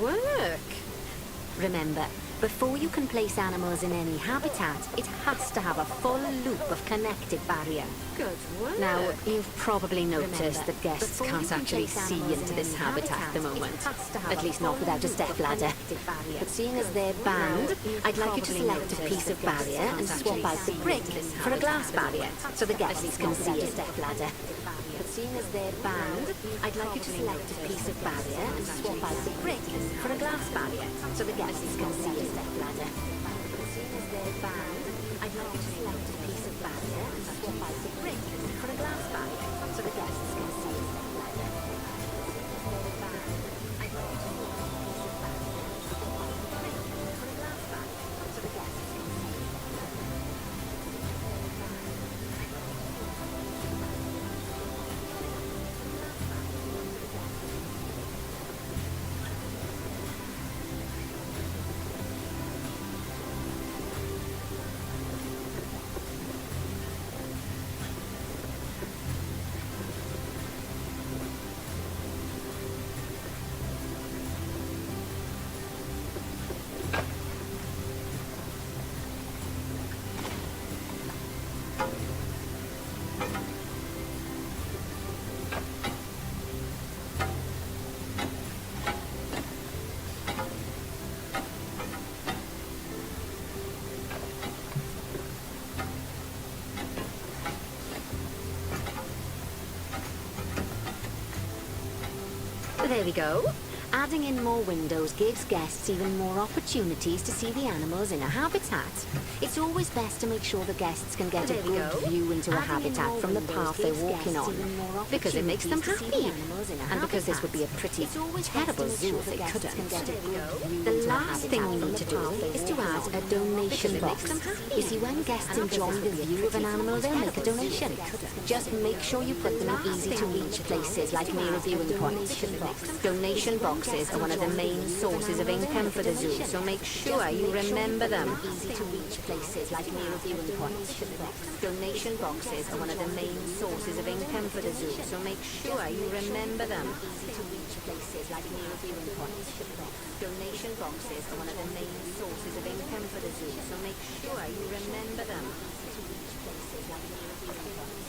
work. Remember, before you can place animals in any habitat, it has to have a full loop of connected barrier. Good work. Now, you've probably noticed that guests can't actually see into this habitat at the moment. At least not without a stepladder. But seeing as they're banned, I'd like you to select a piece of barrier and swap out the brick for a glass barrier, so the guests can see a stepladder. But seeing as they're banned, I'd like you to select a piece of barrier and swap out the brick for a glass barrier, so the guests can see a stepladder. But seeing as they're banned, I'd like you to select a piece of barrier and swap out the brick for a glass barrier, so the guests can see a stepladder. Seeing as they're banned, I'd like you to select a piece of barrier and swap out the brick for a glass barrier, so the guests can see a stepladder. There we go. Adding in more windows gives guests even more opportunities to see the animals in a habitat. It's always best to make sure the guests can get a good view into a habitat from the path they're walking on, because it makes them happy, and because this would be a pretty terrible zoo if they couldn't. The last thing we need to do is to add a donation box. You see, when guests enjoy the view of an animal, they'll make a donation. Just make sure you put them in easy-to-reach places like near a viewing point. Donation boxes are one of the main sources of income for the zoo, so make sure you remember them. Easy-to-reach places like near a viewing point. Donation boxes are one of the main sources of income for the zoo, so make sure you remember them. Easy-to-reach places like near a viewing point. Donation boxes are one of the main sources of income for the zoo, so make sure you remember them. Easy-to-reach places like near a viewing point.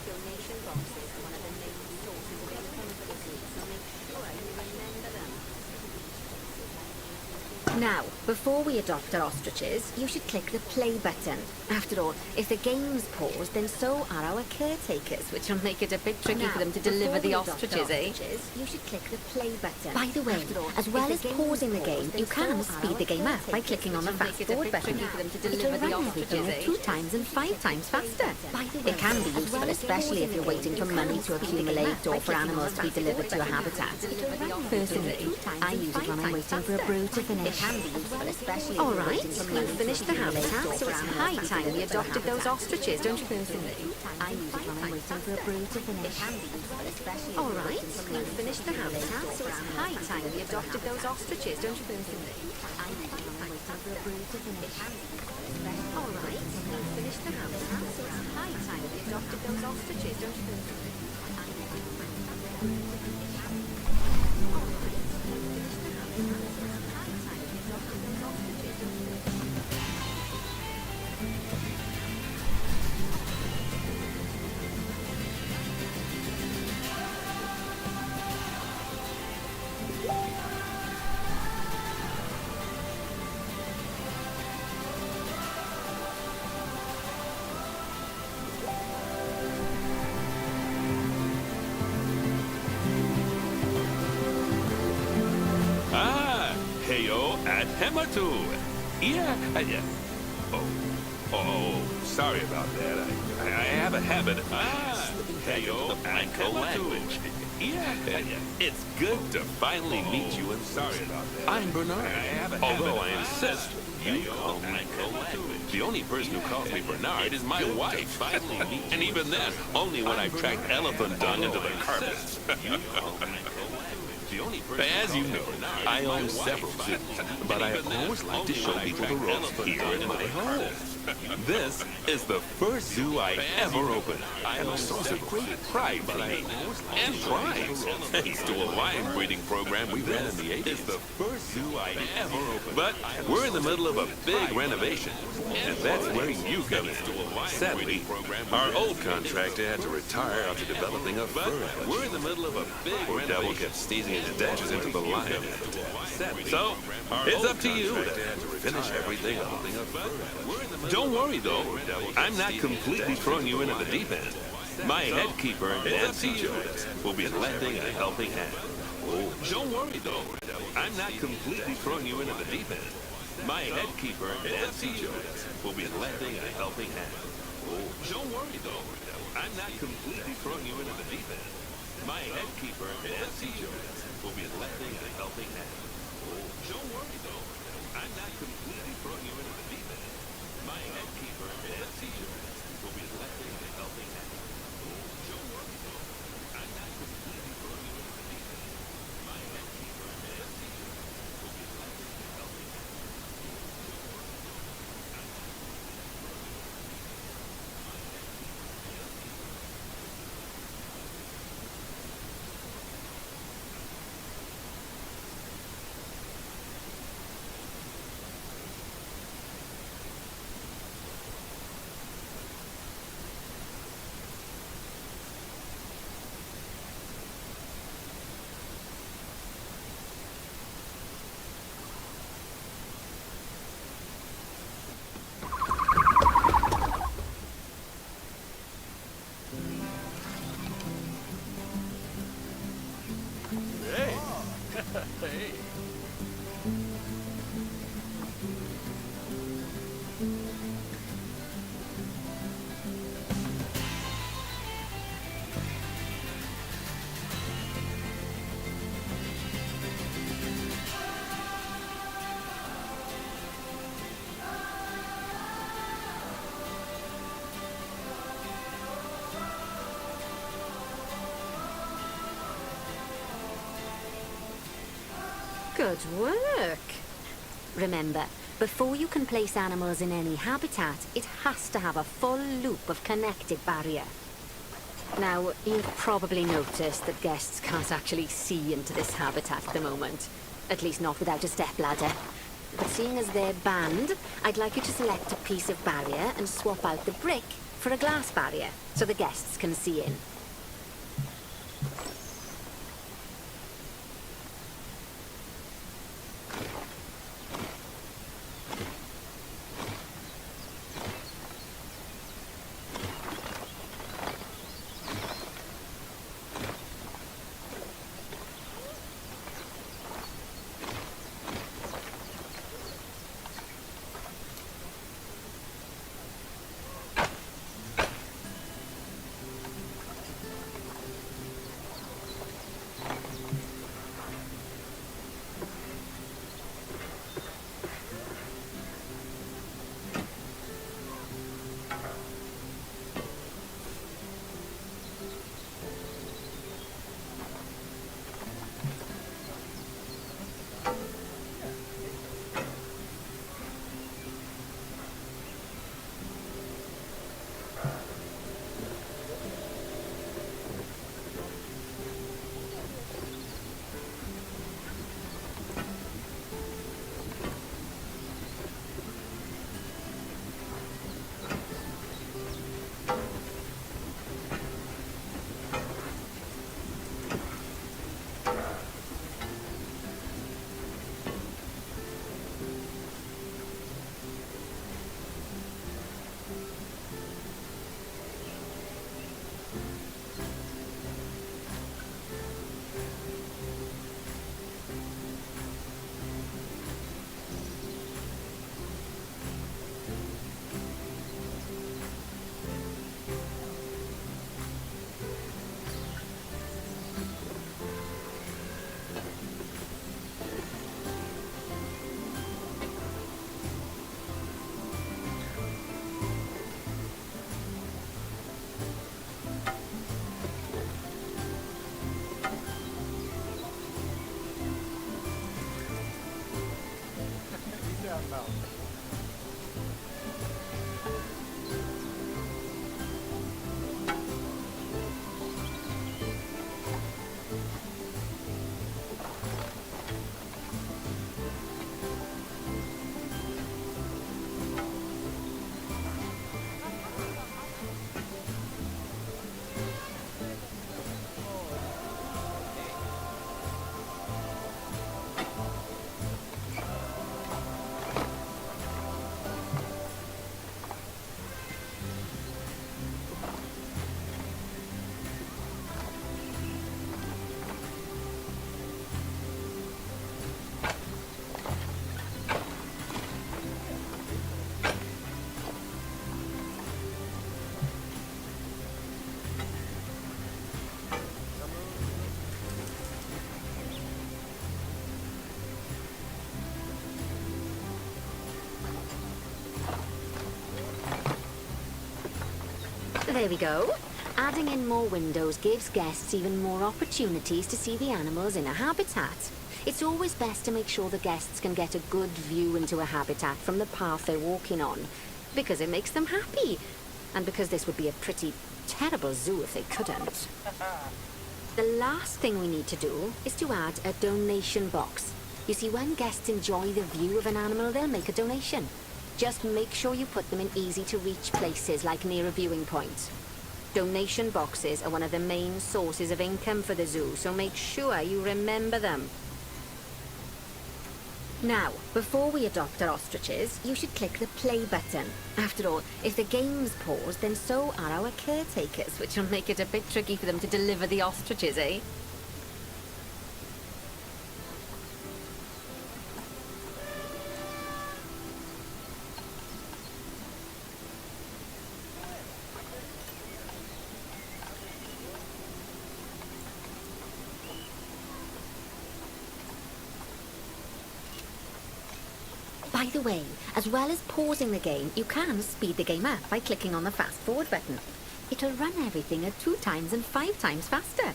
Donation boxes are one of the main sources of income for the zoo, so make sure you remember them. Now, before we adopt our ostriches, you should click the play button. After all, if the game's paused, then so are our caretakers, which will make it a bit tricky for them to deliver the ostriches, eh? You should click the play button. By the way, as well as pausing the game, you can speed the game up by clicking on the fast forward button. It'll run everything at 2 times and 5 times faster. It can be useful, especially if you're waiting for money to accumulate or for animals to be delivered to a habitat. Personally, I use it when I'm waiting for a brew to finish. All right, you've finished the habitat, so it's high time we adopted those ostriches, don't you? Personally, I use it when I'm waiting for a brew to finish. All right, you've finished the habitat, so it's high time we adopted those ostriches, don't you? Personally, I use it when I'm waiting for a brew to finish. All right, you've finished the habitat, so it's high time we adopted those ostriches, don't you? Personally. Hematu. Yeah. Oh, sorry about that. I have a habit. Heyo, and language. Yeah. It's good to finally meet you, and sorry about that. I'm Bernard. Although I insist, you call me language. The only person who calls me Bernard is my wife. And even then, only when I've tracked elephant dung into the carpet. As you know, I own several zoos, but I always like to show people the ropes here in my home. This is the first zoo I ever opened, and a source of great pride for me. And pride, thanks to a lion breeding program we ran in the 80s. It's the first zoo I ever opened. But we're in the middle of a big renovation, and that's where you come in. Sadly, our old contractor had to retire after developing a fur allergy. We're in the middle of a big renovation. Poor devil kept sneezing his dashes into the lion habitat. So, it's up to you to finish everything up. Don't worry, though. I'm not completely throwing you into the deep end. My head keeper, Nancy Jones, will be lending a helping hand. Oh, don't worry, though. I'm not completely throwing you into the deep end. My head keeper, Nancy Jones, will be lending a helping hand. Oh, don't worry, though. I'm not completely throwing you into the deep end. My head keeper, Nancy Jones, will be lending a helping hand. Oh, don't worry, though. I'm not completely throwing you into the deep end. My head keeper, Nancy Jones, will be lending a helping hand. Oh, don't worry, though. I'm not completely throwing you into the deep end. My head keeper, Nancy Jones, will be lending a helping hand. Good work. Remember, before you can place animals in any habitat, it has to have a full loop of connected barrier. Now, you've probably noticed that guests can't actually see into this habitat at the moment. At least not without a stepladder. But seeing as they're banned, I'd like you to select a piece of barrier and swap out the brick for a glass barrier, so the guests can see in. There we go. Adding in more windows gives guests even more opportunities to see the animals in a habitat. It's always best to make sure the guests can get a good view into a habitat from the path they're walking on, because it makes them happy, and because this would be a pretty terrible zoo if they couldn't. The last thing we need to do is to add a donation box. You see, when guests enjoy the view of an animal, they'll make a donation. Just make sure you put them in easy-to-reach places, like near a viewing point. Donation boxes are one of the main sources of income for the zoo, so make sure you remember them. Now, before we adopt our ostriches, you should click the play button. After all, if the game's paused, then so are our caretakers, which will make it a bit tricky for them to deliver the ostriches, eh? By the way, as well as pausing the game, you can speed the game up by clicking on the fast forward button. It'll run everything at 2 times and 5 times faster.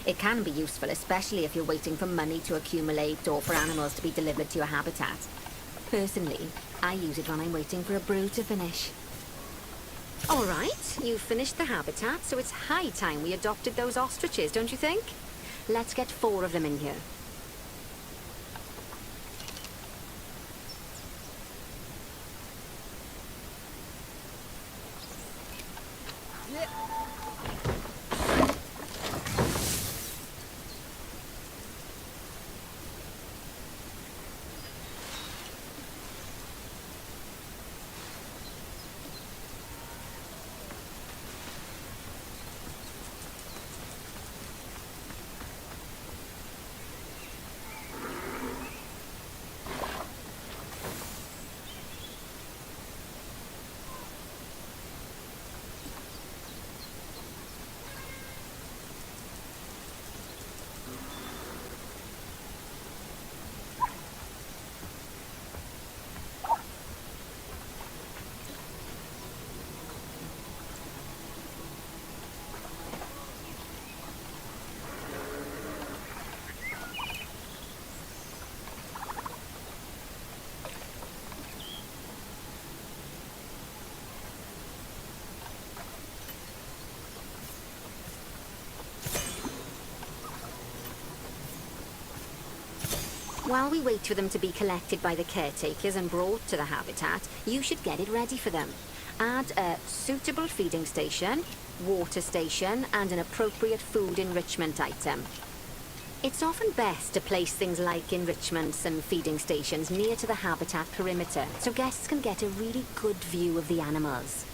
It can be useful, especially if you're waiting for money to accumulate or for animals to be delivered to your habitat. Personally, I use it when I'm waiting for a brew to finish. All right, you've finished the habitat, so it's high time we adopted those ostriches, don't you think? Let's get 4 of them in here. While we wait for them to be collected by the caretakers and brought to the habitat, you should get it ready for them. Add a suitable feeding station, water station, and an appropriate food enrichment item. It's often best to place things like enrichments and feeding stations near to the habitat perimeter, so guests can get a really good view of the animals.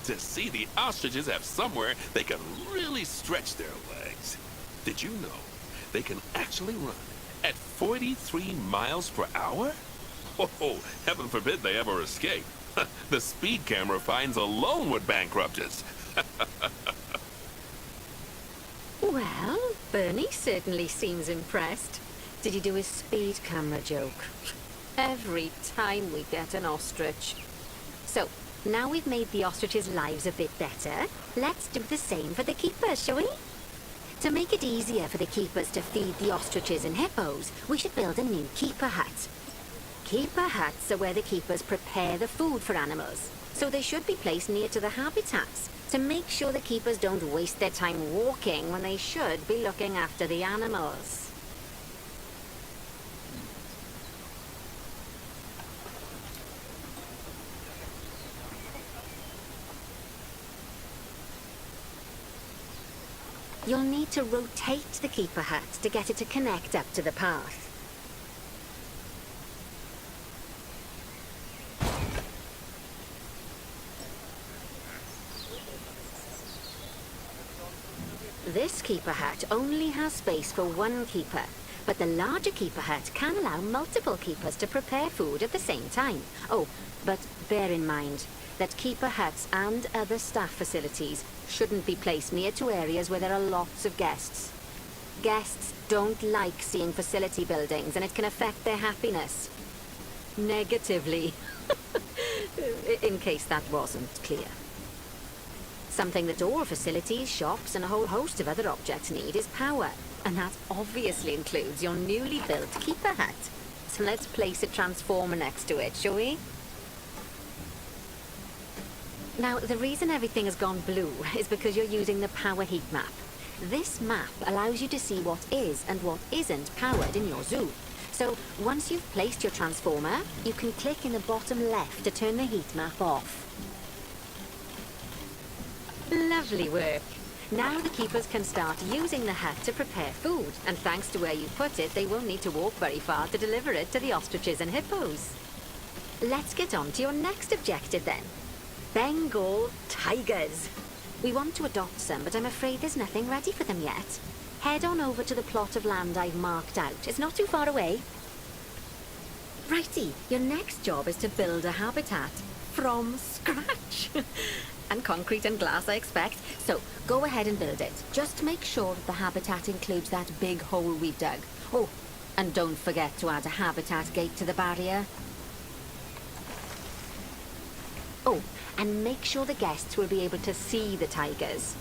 to see the ostriches have somewhere they can really stretch their legs. Did you know they can actually run at 43 miles per hour? Oh, heaven forbid they ever escape. The speed camera fines alone would bankrupt us. Well, Bernie certainly seems impressed. Did you do his speed camera joke? Every time we get an ostrich. So, now we've made the ostriches' lives a bit better, let's do the same for the keepers, shall we? To make it easier for the keepers to feed the ostriches and hippos, we should build a new keeper hut. Keeper huts are where the keepers prepare the food for animals, so they should be placed near to the habitats to make sure the keepers don't waste their time walking when they should be looking after the animals. You'll need to rotate the keeper hut to get it to connect up to the path. This keeper hut only has space for one keeper, but the larger keeper hut can allow multiple keepers to prepare food at the same time. Oh, but bear in mind that keeper huts and other staff facilities shouldn't be placed near to areas where there are lots of guests. Guests don't like seeing facility buildings, and it can affect their happiness. Negatively. In case that wasn't clear. Something that all facilities, shops, and a whole host of other objects need is power, and that obviously includes your newly built keeper hut. So let's place a transformer next to it, shall we? Now, the reason everything has gone blue is because you're using the power heat map. This map allows you to see what is and what isn't powered in your zoo. So, once you've placed your transformer, you can click in the bottom left to turn the heat map off. Lovely work. Now the keepers can start using the hut to prepare food, and thanks to where you put it, they won't need to walk very far to deliver it to the ostriches and hippos. Let's get on to your next objective then. Bengal tigers. We want to adopt some, but I'm afraid there's nothing ready for them yet. Head on over to the plot of land I've marked out. It's not too far away. Righty, your next job is to build a habitat from scratch. And concrete and glass, I expect. So, go ahead and build it. Just make sure that the habitat includes that big hole we've dug. Oh, and don't forget to add a habitat gate to the barrier. Oh, and make sure the guests will be able to see the tigers.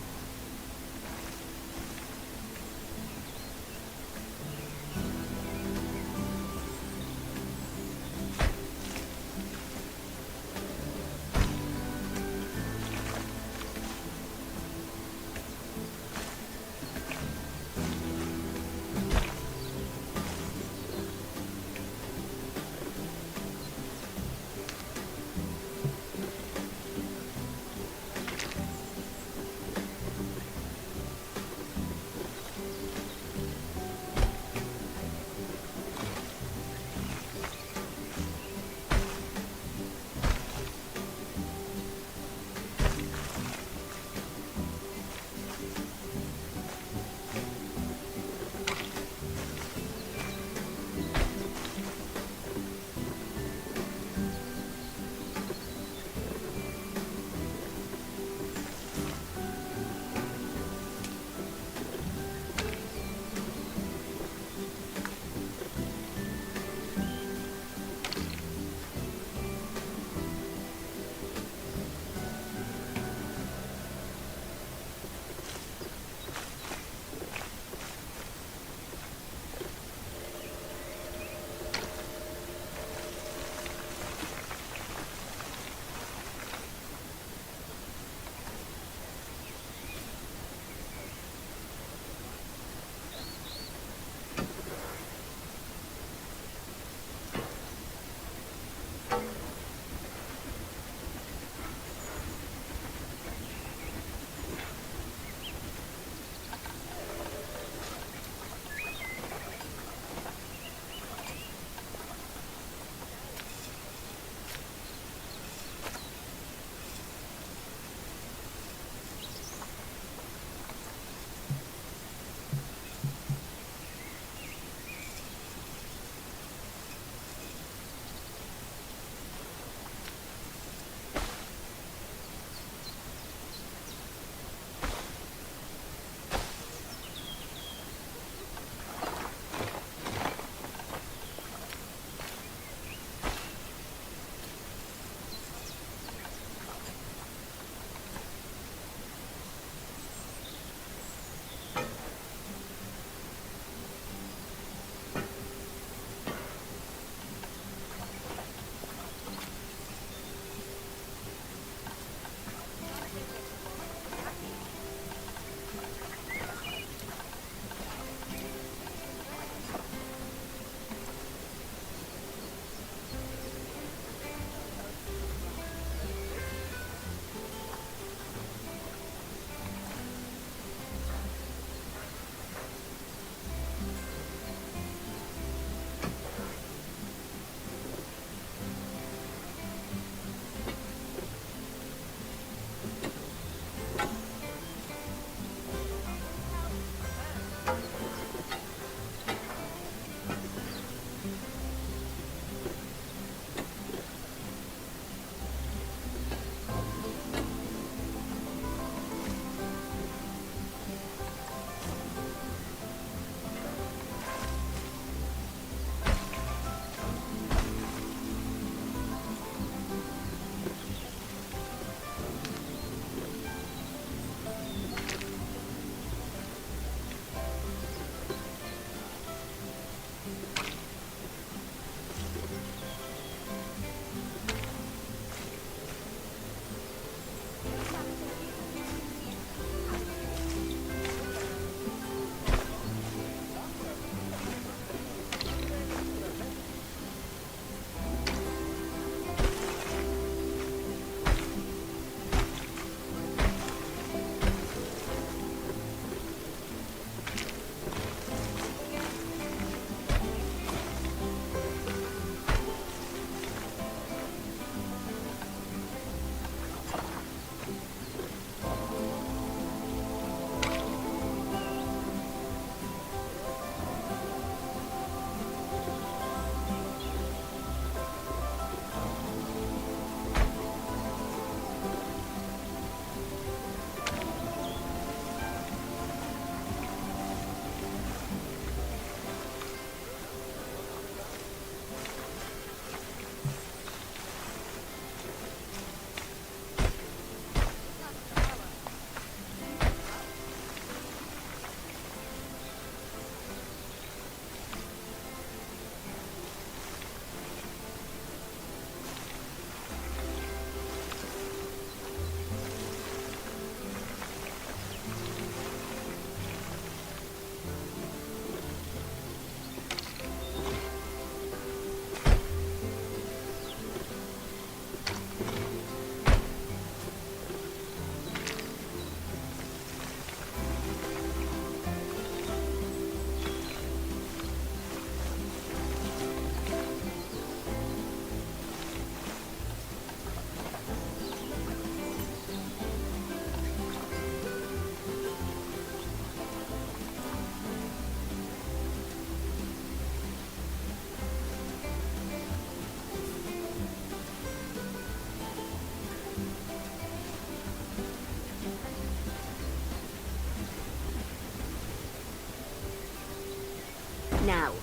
Now,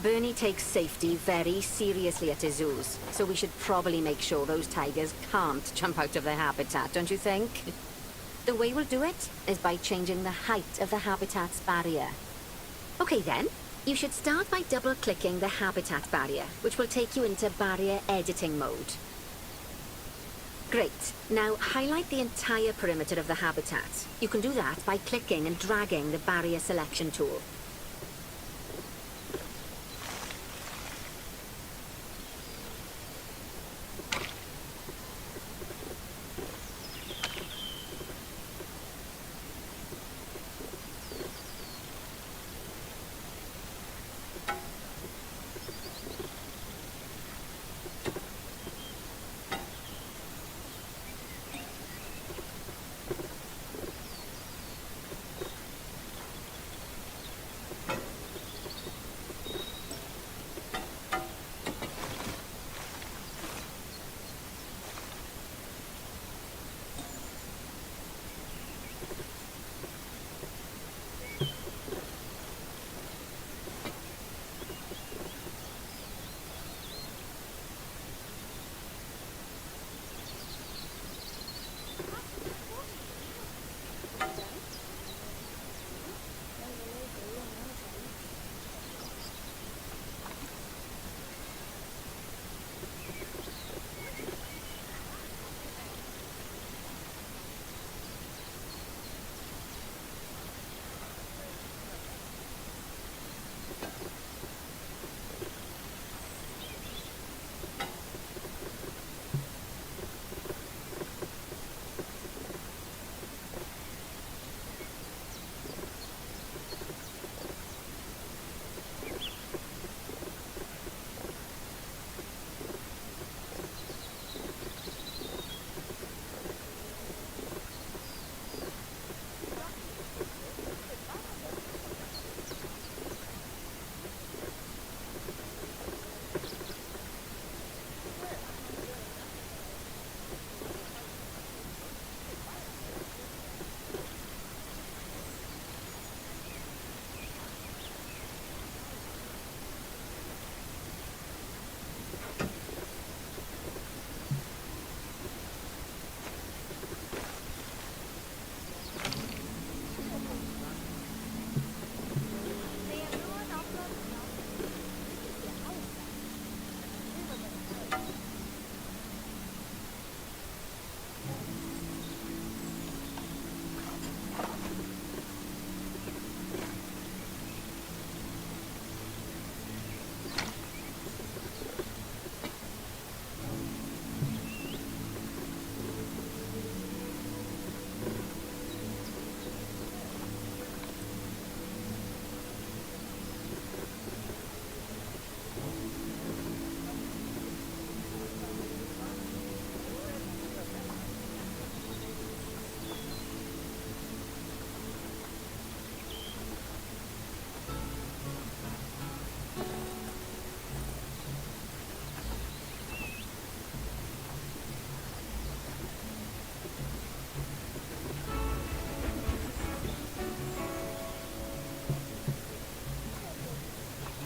Bernie takes safety very seriously at his zoos, so we should probably make sure those tigers can't jump out of their habitat, don't you think? The way we'll do it is by changing the height of the habitat's barrier. Okay then, you should start by double-clicking the habitat barrier, which will take you into barrier editing mode. Great. Now highlight the entire perimeter of the habitat. You can do that by clicking and dragging the barrier selection tool.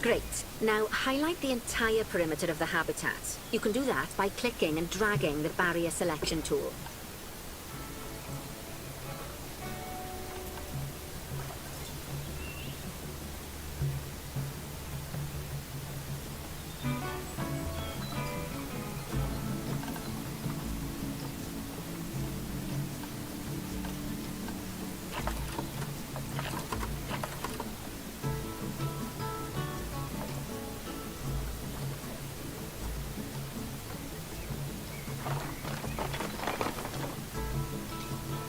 Great. Now highlight the entire perimeter of the habitat. You can do that by clicking and dragging the barrier selection tool.